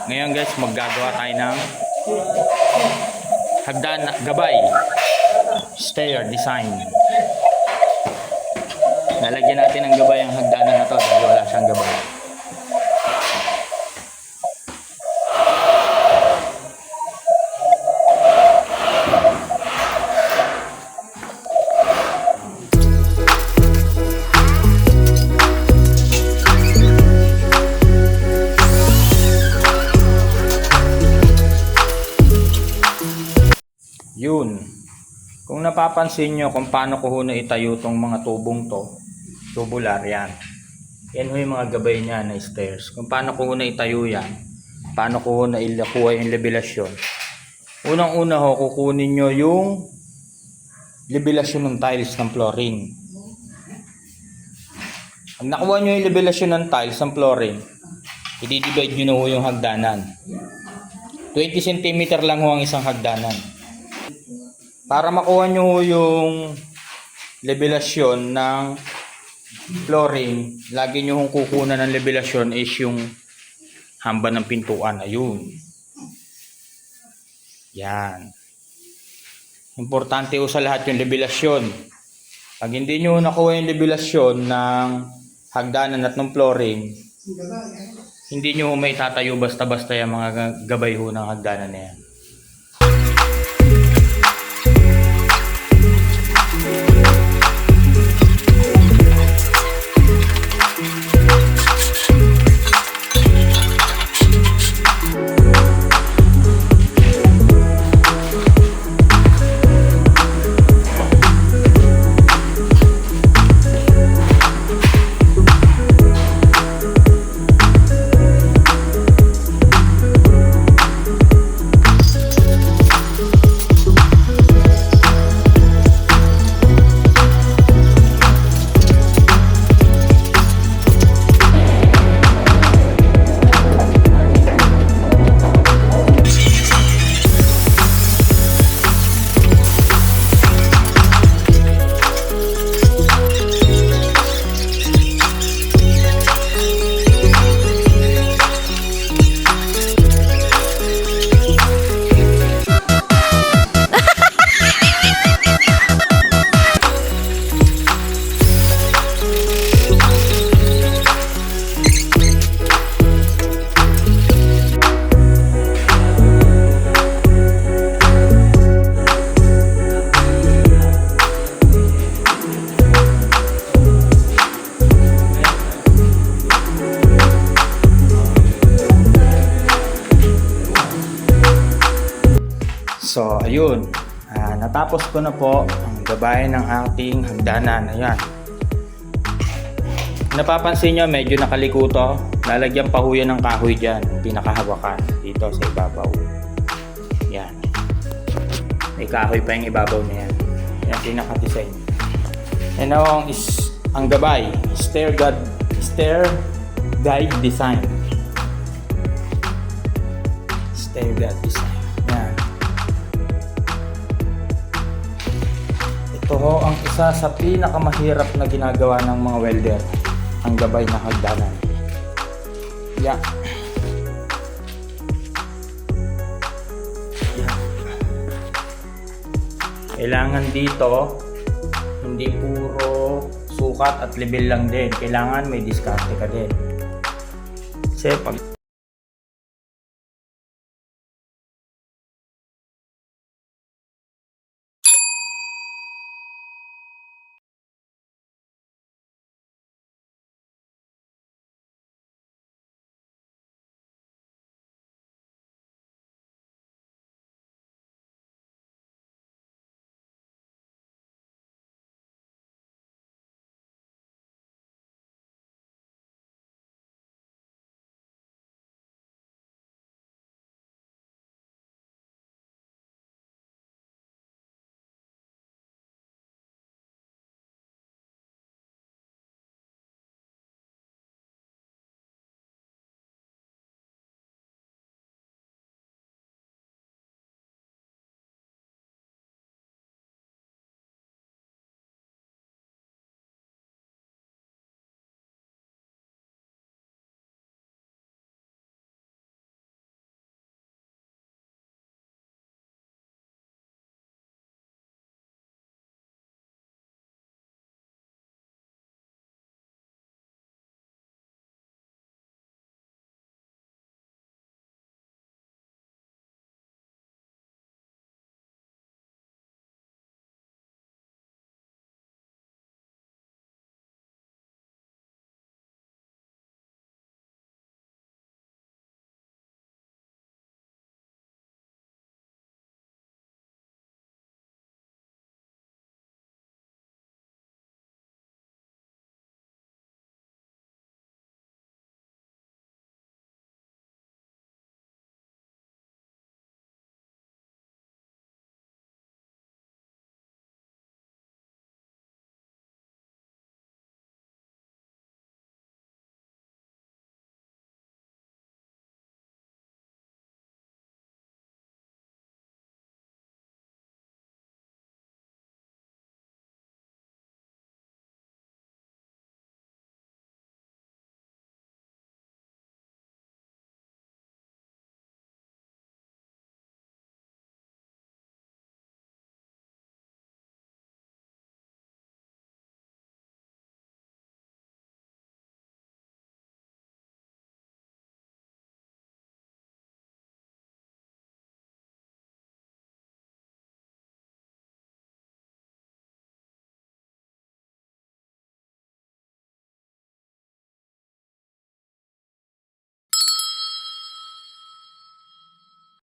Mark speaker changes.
Speaker 1: Ngayon guys, maggagawa tayo ng hagdan gabay stair design. Lalagyan natin ng gabay ang hagdanan na to dahil wala siyang gabay. Yun. Kung napapansin nyo kung paano ko na itayo tong mga tubong to, tubular yan. Yan yung mga gabay niya na stairs. Kung paano ko na itayo yan, paano ko na ilakuha yung levelasyon. Unang-una ho, kukunin nyo yung levelasyon ng tiles ng flooring. Pag nakuha nyo yung levelasyon ng tiles ng flooring, i-divide nyo na ho yung hagdanan. 20 cm lang ho ang isang hagdanan. Para makuha nyo yung levelasyon ng flooring, lagi nyo kung kukunan ng levelasyon is yung hamba ng pintuan. Ayun. Yan. Importante ho sa lahat yung levelasyon. Pag hindi nyo nakuha yung levelasyon ng hagdanan at ng flooring, hindi nyo may tatayo basta-basta yung mga gabay ho ng hagdanan na yan. So, ayun. Natapos ko na po ang gabay ng ating hagdanan. Ayan. Napapansin nyo, medyo nakaliko to. Lalagyan pa ho yan ng kahoy dyan. Pinakahawakan dito sa ibabaw. Yan. May kahoy pa yung ibabaw na yan. Yan, pinaka-design. And now, ang gabay. Stair guide design. Stair guide design. Yan. Ito ho ang isa sa pinakamahirap na ginagawa ng mga welder, ang gabay na hagdanan. Yeah. Yeah. Kailangan dito hindi puro sukat at level lang din. Kailangan may diskarte ka din. Kasi pag